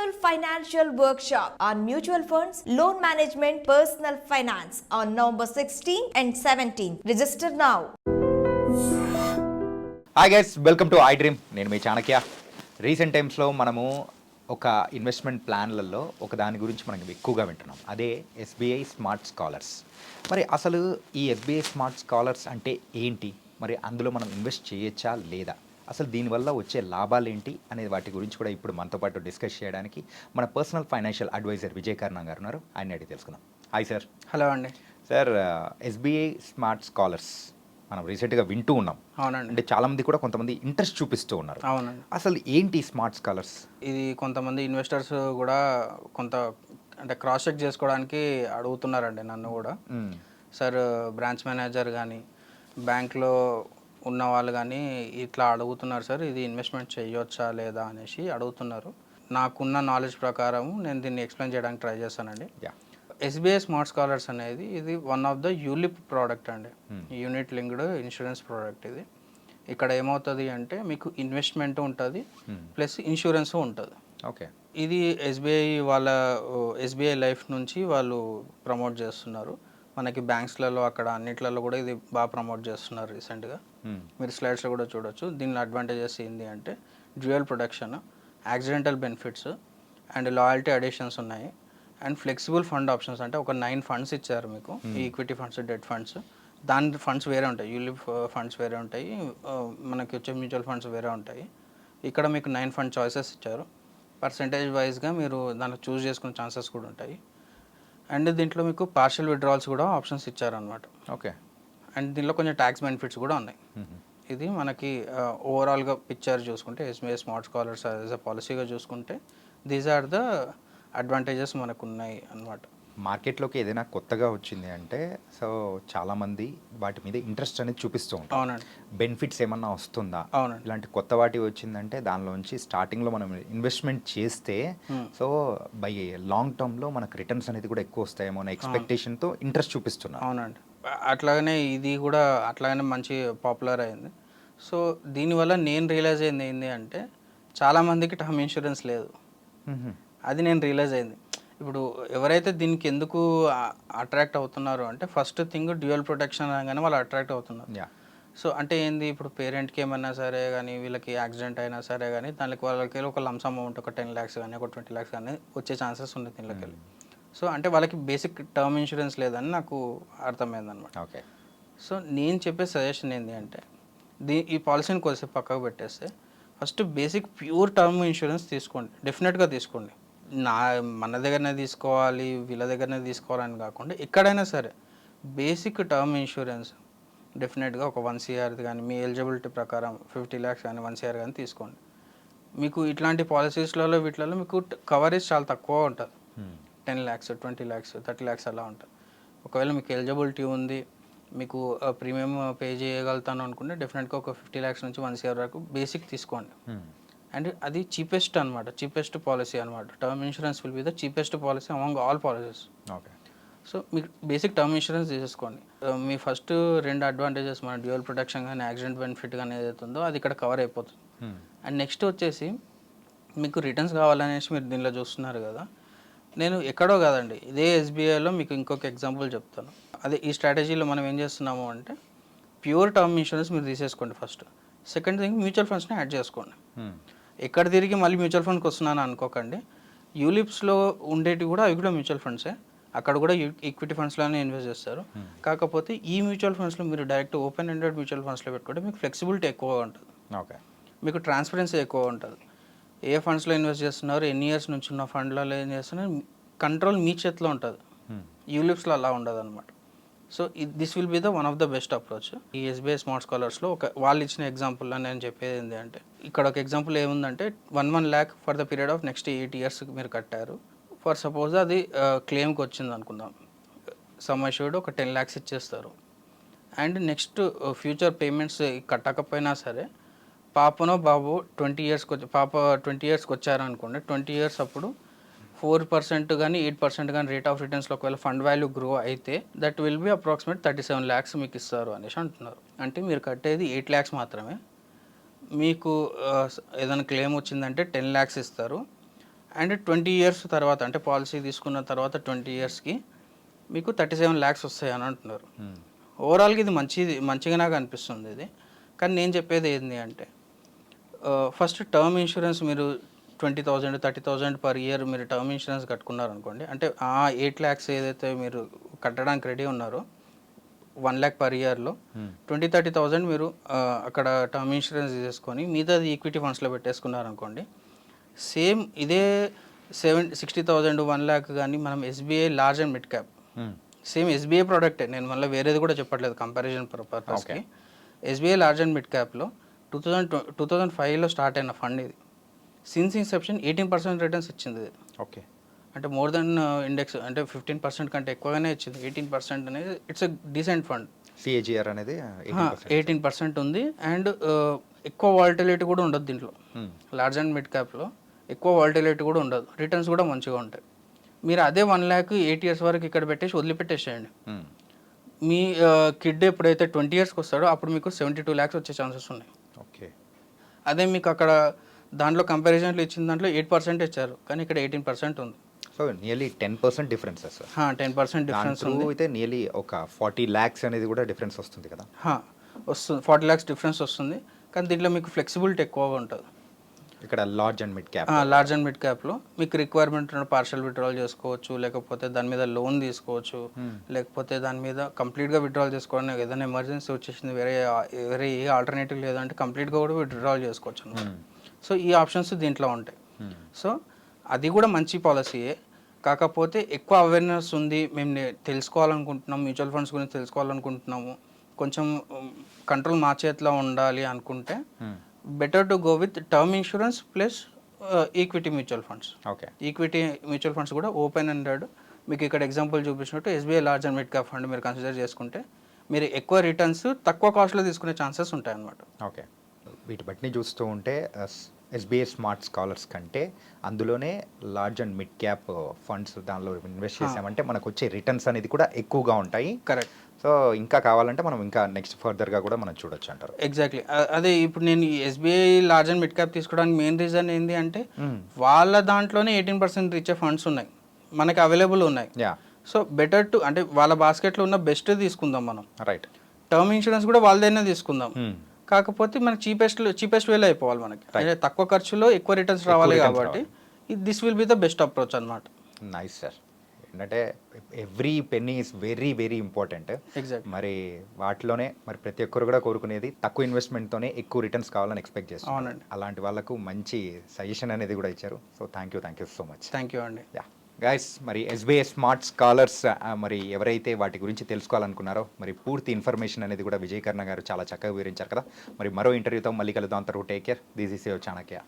Annual Financial Workshop on Mutual Funds, Loan Management, Personal Finance on November 16 and 17. Register now. Hi guys, welcome to I dream. నేను మీ Chanakya. Recent టైమ్స్లో మనము ఒక investment ప్లాన్లలో ఒక దాని గురించి మనం ఎక్కువగా వింటున్నాం. అదే ఎస్బీఐ స్మార్ట్ స్కాలర్స్. మరి అసలు ఈ ఎస్బీఐ స్మార్ట్ స్కాలర్స్ అంటే ఏంటి? మరి అందులో మనం ఇన్వెస్ట్ చేయొచ్చా లేదా? అసలు దీనివల్ల వచ్చే లాభాలు ఏంటి అనే వాటి గురించి కూడా ఇప్పుడు మనతో పాటు డిస్కస్ చేయడానికి మన పర్సనల్ ఫైనాన్షియల్ అడ్వైజర్ విజయ్ కర్ణ గారు ఉన్నారు. ఆయన అడిగి తెలుసుకుందాం. Hi sir. హలో అండి. సార్, ఎస్బీఐ స్మార్ట్ స్కాలర్స్ మనం రీసెంట్గా వింటూ ఉన్నాం. అవునండి. అంటే చాలామంది కూడా కొంతమంది ఇంట్రెస్ట్ చూపిస్తూ ఉన్నారు. అవునండి. అసలు ఏంటి స్మార్ట్ స్కాలర్స్? ఇది కొంతమంది ఇన్వెస్టర్స్ కూడా అంటే క్రాస్ చెక్ చేసుకోవడానికి అడుగుతున్నారండి నన్ను కూడా. సార్, బ్రాంచ్ మేనేజర్ కానీ బ్యాంక్లో ఉన్న వాళ్ళు కానీ ఇట్లా అడుగుతున్నారు సార్, ఇది ఇన్వెస్ట్మెంట్ చేయొచ్చా లేదా అనేసి అడుగుతున్నారు. నాకున్న నాలెడ్జ్ ప్రకారం నేను దీన్ని ఎక్స్ప్లెయిన్ చేయడానికి ట్రై చేస్తానండి. ఎస్బీఐ స్మార్ట్ స్కాలర్స్ అనేది ఇది one of the ULIP product అండి. యూనిట్ లింక్డ్ ఇన్సూరెన్స్ ప్రోడక్ట్ ఇది. ఇక్కడ ఏమవుతుంది అంటే మీకు ఇన్వెస్ట్మెంట్ ఉంటుంది ప్లస్ ఇన్సూరెన్స్ ఉంటుంది. ఓకే. ఇది ఎస్బీఐ లైఫ్ నుంచి వాళ్ళు ప్రమోట్ చేస్తున్నారు. మనకి బ్యాంక్స్లలో అక్కడ అన్నిట్లలో కూడా ఇది బాగా ప్రమోట్ చేస్తున్నారు రీసెంట్గా. మీరు స్లైడ్స్లో కూడా చూడొచ్చు. దీనిలో అడ్వాంటేజెస్ ఏంటి అంటే dual protection, accidental benefits and loyalty additions ఉన్నాయి. అండ్ ఫ్లెక్సిబుల్ ఫండ్ ఆప్షన్స్ అంటే ఒక 9 ఫండ్స్ ఇచ్చారు మీకు. ఈక్విటీ ఫండ్స్, డెట్ ఫండ్స్, దాని ఫండ్స్ వేరే ఉంటాయి. యూలిప్ ఫండ్స్ వేరే ఉంటాయి, మనకి వచ్చే మ్యూచువల్ ఫండ్స్ వేరే ఉంటాయి. ఇక్కడ మీకు 9 ఫండ్ చాయిసెస్ ఇచ్చారు. పర్సంటేజ్ వైజ్గా మీరు దాంట్లో చూస్ చేసుకునే ఛాన్సెస్ కూడా ఉంటాయి. అండ్ దీంట్లో మీకు పార్షియల్ విత్డ్రాల్స్ కూడా ఆప్షన్స్ ఇచ్చారనమాట. ఓకే. అండ్ దీంట్లో కొంచెం ట్యాక్స్ బెనిఫిట్స్ కూడా ఉన్నాయి. ఇది మనకి ఓవరాల్గా పిక్చర్ చూసుకుంటే SBI smart scholars as a పాలసీగా చూసుకుంటే దీస్ ఆర్ ద అడ్వాంటేజెస్ మనకు ఉన్నాయి అన్నమాట. మార్కెట్లోకి ఏదైనా కొత్తగా వచ్చింది అంటే సో చాలామంది వాటి మీద ఇంట్రెస్ట్ అనేది చూపిస్తూ ఉంటారు. అవునండి. బెనిఫిట్స్ ఏమన్నా వస్తుందా? అవునండి. ఇలాంటి కొత్త వాటి వచ్చిందంటే దానిలోంచి స్టార్టింగ్లో మనం ఇన్వెస్ట్మెంట్ చేస్తే సో బై లాంగ్ టర్మ్లో మనకు రిటర్న్స్ అనేది కూడా ఎక్కువ వస్తాయేమో అనే ఎక్స్పెక్టేషన్తో ఇంట్రెస్ట్ చూపిస్తున్నారు. అవునండి. అట్లాగనే ఇది కూడా అట్లాగనే మంచి పాపులర్ అయింది. సో దీనివల్ల నేను రియలైజ్ అయింది ఏంటి అంటే చాలామందికి టర్మ్ ఇన్సూరెన్స్ లేదు. అది నేను రియలైజ్ అయింది. ఇప్పుడు ఎవరైతే దీనికి ఎందుకు అట్రాక్ట్ అవుతున్నారు అంటే ఫస్ట్ థింగ్ డ్యూయల్ ప్రొటెక్షన్ అనగానే వాళ్ళు అట్రాక్ట్ అవుతున్నారు. సో అంటే ఏంది, ఇప్పుడు పేరెంట్కి ఏమైనా సరే కానీ వీళ్ళకి యాక్సిడెంట్ అయినా సరే కానీ దానికి వాళ్ళకి ఒక లంసమ్ అమౌంట్ ఒక 10 lakhs కానీ ఒక 20 lakhs కానీ వచ్చే ఛాన్సెస్ ఉన్నాయి దీనిలోకి వెళ్ళి. సో అంటే వాళ్ళకి బేసిక్ టర్మ్ ఇన్సూరెన్స్ లేదని నాకు అర్థమైందనమాట. ఓకే. సో నేను చెప్పే సజెషన్ ఏంటి అంటే ఈ పాలసీని కొద్దిసేపు పక్కకు పెట్టేస్తే first basic pure term insurance తీసుకోండి, డెఫినెట్గా తీసుకోండి. మన దగ్గరనే తీసుకోవాలి వీళ్ళ దగ్గరనే తీసుకోవాలని కాకుండా ఎక్కడైనా సరే బేసిక్ టర్మ్ ఇన్సూరెన్స్ డెఫినెట్గా ఒక 1 CR కానీ మీ ఎలిజిబిలిటీ ప్రకారం 50 lakhs కానీ 1 CR కానీ తీసుకోండి. మీకు ఇట్లాంటి పాలసీస్లలో వీటిలలో మీకు కవరేజ్ చాలా తక్కువ ఉంటుంది. 10 lakhs, 20 lakhs, 30 lakhs అలా ఉంటుంది. ఒకవేళ మీకు ఎలిజిబిలిటీ ఉంది, మీకు ప్రీమియం పే చేయగలుగుతాను అనుకుంటే డెఫినెట్గా ఒక 50 lakhs నుంచి 1 CR వరకు బేసిక్ తీసుకోండి. అండ్ అది చీపెస్ట్ అనమాట, చీపెస్ట్ పాలసీ అనమాట. Term insurance will be the cheapest policy among all policies. Okay. So మీకు బేసిక్ టర్మ్ ఇన్సూరెన్స్ తీసేసుకోండి. మీ ఫస్ట్ 2 అడ్వాంటేజెస్ మన డ్యూయల్ ప్రొటెక్షన్ కానీ యాక్సిడెంట్ బెనిఫిట్ కానీ ఏదైతే ఉందో అది ఇక్కడ కవర్ అయిపోతుంది. అండ్ నెక్స్ట్ వచ్చేసి మీకు రిటర్న్స్ కావాలనేసి మీరు దీనిలో చూస్తున్నారు కదా, నేను ఎక్కడో కాదండి ఇదే ఎస్బీఐలో మీకు ఇంకొక ఎగ్జాంపుల్ చెప్తాను. అదే ఈ స్ట్రాటజీలో మనం ఏం చేస్తున్నాము అంటే ప్యూర్ టర్మ్ ఇన్సూరెన్స్ మీరు తీసేసుకోండి ఫస్ట్. సెకండ్ థింగ్ మ్యూచువల్ ఫండ్స్ని యాడ్ చేసుకోండి. ఎక్కడ తిరిగి మళ్ళీ మ్యూచువల్ ఫండ్కి వస్తున్నాను అనుకోకండి. యూలిప్స్లో ఉండేవి కూడా అవి కూడా మ్యూచువల్ ఫండ్సే, అక్కడ కూడా ఈక్విటీ ఫండ్స్లోనే ఇన్వెస్ట్ చేస్తారు. కాకపోతే ఈ మ్యూచువల్ ఫండ్స్లో మీరు డైరెక్ట్ ఓపెన్ ఎండెడ్ మ్యూచువల్ ఫండ్స్లో పెట్టుకుంటే మీకు ఫ్లెక్సిబిలిటీ ఎక్కువగా ఉంటుంది. ఓకే. మీకు ట్రాన్స్పరెన్సీ ఎక్కువ ఉంటుంది. ఏ ఫండ్స్లో ఇన్వెస్ట్ చేస్తున్నారు, ఎన్ని ఇయర్స్ నుంచి ఉన్న ఫండ్లలో ఏం చేస్తున్నారు, కంట్రోల్ మీ చేతిలో ఉంటుంది. యూలిప్స్లో అలా ఉండదు అనమాట. So this will be the one of the best approach. ఈ ఎస్బీఐ స్మార్ట్ స్కాలర్స్లో వాళ్ళు ఇచ్చిన ఎగ్జాంపుల్లో నేను చెప్పేది ఏంటి అంటే ఇక్కడ ఒక ఎగ్జాంపుల్ ఏముందంటే 1 lakh for the period of next 8 years మీరు కట్టారు. ఫర్ సపోజ్ అది క్లెయిమ్కి వచ్చింది అనుకుందాం, సమ్ అష్యూర్డ్ ఒక 10 lakhs ఇచ్చేస్తారు. అండ్ నెక్స్ట్ ఫ్యూచర్ పేమెంట్స్ కట్టకపోయినా సరే పాపనో బాబు 20 yearsకి వచ్చారనుకోండి, 20 years అప్పుడు 4% కానీ 8% కానీ రేట్ ఆఫ్ రిటర్న్స్లో ఒకవేళ ఫండ్ వాల్యూ గ్రో అయితే that will be approximate 37 lakhs మీకు ఇస్తారు అనేసి అంటున్నారు. అంటే మీరు కట్టేది 8 lakhs మాత్రమే, మీకు ఏదైనా క్లెయిమ్ వచ్చిందంటే 10 lakhs ఇస్తారు. అండ్ 20 ఇయర్స్ తర్వాత అంటే పాలసీ తీసుకున్న తర్వాత 20 ఇయర్స్కి మీకు 37 lakhs వస్తాయి అని అంటున్నారు. ఓవరాల్గా ఇది మంచిగా నాకు అనిపిస్తుంది ఇది. కానీ నేను చెప్పేది ఏంటి అంటే ఫస్ట్ టర్మ్ ఇన్సూరెన్స్ మీరు 20,000 30,000 పర్ ఇయర్ మీరు టర్మ్ ఇన్సూరెన్స్ కట్టుకున్నారనుకోండి, అంటే ఆ 8 lakhs ఏదైతే మీరు కట్టడానికి రెడీ ఉన్నారో 1 lakh పర్ ఇయర్లో 20-30,000 మీరు అక్కడ టర్మ్ ఇన్సూరెన్స్ తీసుకొని మిగతాది ఈక్విటీ ఫండ్స్లో పెట్టేసుకున్నారనుకోండి, సేమ్ ఇదే 60,000 1 lakh కానీ మనం SBI large and mid cap same SBI ప్రోడక్టే, నేను మళ్ళీ వేరేది కూడా చెప్పట్లేదు కంపారిజన్ పర్పస్కి. ఎస్బీఐ లార్జ్ అండ్ మిడ్ క్యాప్లో 2005లో స్టార్ట్ అయిన ఫండ్ ఇది. సిన్స్ ఇన్సెప్షన్ 18% రిటర్న్స్ ఇచ్చింది ఇది. ఓకే, అంటే మోర్ దెన్ ఇండెక్స్ అంటే 15% కంటే ఎక్కువగానే ఇచ్చింది. 18% అనేది it's a decent fund. CAGR అనేది 18% ఉంది. అండ్ ఎక్కువ వాలిటిలిటీ కూడా ఉండదు దీంట్లో. లార్జ్ అండ్ మిడ్ క్యాప్లో ఎక్కువ వాలిటిలిటీ కూడా ఉండదు, రిటర్న్స్ కూడా మంచిగా ఉంటాయి. మీరు అదే 1 lakh 8 years వరకు ఇక్కడ పెట్టేసి వదిలిపెట్టేసేయండి. మీ కిడ్ ఎప్పుడైతే 20 yearsకి వస్తాడో అప్పుడు మీకు 72 lakhs వచ్చే ఛాన్సెస్ ఉన్నాయి. ఓకే, అదే మీకు అక్కడ దాంట్లో కంపారిజన్లో ఇచ్చిన దాంట్లో 8% ఇచ్చారు, కానీ ఇక్కడ 18% ఉంది. So nearly 10% differences. 10% డిఫరెన్స్ ఉంది. అయితే నియర్లీ ఒక 40 lakhs అనేది కూడా డిఫరెన్స్ వస్తుంది కదా. వస్తుంది, 40 lakhs డిఫరెన్స్ వస్తుంది. కానీ దీంట్లో మీకు ఫ్లెక్సిబిలిటీ ఎక్కువగా ఉంటుంది. ఇక్కడ large and mid cap, large and mid క్యాప్లో మీకు రిక్వైర్మెంట్ పార్షల్ విత్డ్రాల్ చేసుకోవచ్చు, లేకపోతే దాని మీద లోన్ తీసుకోవచ్చు, లేకపోతే దాని మీద కంప్లీట్గా విత్డ్రాల్ చేసుకోవడానికి ఏదైనా ఎమర్జెన్సీ వచ్చేసింది, వేరే ఏ ఆల్టర్నేటివ్ లేదంటే కంప్లీట్గా కూడా విత్డ్రాల్ చేసుకోవచ్చు అన్నమాట. సో ఈ ఆప్షన్స్ దీంట్లో ఉంటాయి. సో అది కూడా మంచి పాలసీయే. కాకపోతే ఎక్కువ అవేర్నెస్ ఉంది, మేము తెలుసుకోవాలనుకుంటున్నాం, మ్యూచువల్ ఫండ్స్ గురించి తెలుసుకోవాలనుకుంటున్నాము, కొంచెం కంట్రోల్ మా చేతిలో ఉండాలి అనుకుంటే better to go with term insurance plus equity mutual funds. Okay, equity mutual funds కూడా ఓపెన్ ఎండెడ్. మీకు ఇక్కడ ఎగ్జాంపుల్ చూపించినట్టు SBI large and mid cap fund మీరు కన్సిడర్ చేసుకుంటే మీరు ఎక్కువ రిటర్న్స్ తక్కువ కాస్ట్లో తీసుకునే ఛాన్సెస్ ఉంటాయి అన్నమాట. ఓకే, వీటి బట్టి చూస్తూ ఉంటే ఎస్బీఐ స్మార్ట్ స్కాలర్స్ కంటే అందులోనే large and mid cap funds దానిలో ఇన్వెస్ట్ చేసామంటే మనకు వచ్చే రిటర్న్స్ అనేది కూడా ఎక్కువగా ఉంటాయి. కరెక్ట్. సో ఇంకా కావాలంటే మనం ఇంకా నెక్స్ట్ ఫర్దర్గా కూడా మనం చూడొచ్చు అంటారు. ఎగ్జాక్ట్లీ. అదే ఇప్పుడు నేను SBI large and mid cap తీసుకోవడానికి మెయిన్ రీజన్ ఏంటి అంటే వాళ్ళ దాంట్లోనే 18% ఇచ్చే ఫండ్స్ ఉన్నాయి, మనకి అవైలబుల్ ఉన్నాయి. సో బెటర్ టు అంటే వాళ్ళ బాస్కెట్లో ఉన్న బెస్ట్ తీసుకుందాం మనం. రైట్. టర్మ్ ఇన్సూరెన్స్ కూడా వాళ్ళదైనా తీసుకుందాం. కాకపోతే మనకి చీపెస్ట్ వేలో అయిపోవాలి, మనకి అంటే తక్కువ ఖర్చులో ఎక్కువ రిటర్న్స్ రావాలి. కాబట్టి this will be the best approach అన్నమాట. Nice sir. ఏంటంటే every penny is very very important. Exact. మరి వాటిలోనే మరి ప్రతి ఒక్కరు కూడా కోరుకునేది తక్కువ ఇన్వెస్ట్మెంట్తోనే ఎక్కువ రిటర్న్స్ కావాలని ఎక్స్పెక్ట్ చేస్తాం. అవునండి. అలాంటి వాళ్ళకు మంచి సజెషన్ అనేది కూడా ఇచ్చారు. So thank you so much. Thank you అండి. యా గైస్, మరి ఎస్బీఐ స్మార్ట్ స్కాలర్స్ మరి ఎవరైతే వాటి గురించి తెలుసుకోవాలనుకున్నారో మరి పూర్తి ఇన్ఫర్మేషన్ అనేది కూడా విజయకర్ణ గారు చాలా చక్కగా వివరించారు కదా. మరి మరో ఇంటర్వ్యూతో మళ్ళీ కలుద్దాం. అంతవరకు take care. This is your Chanakya.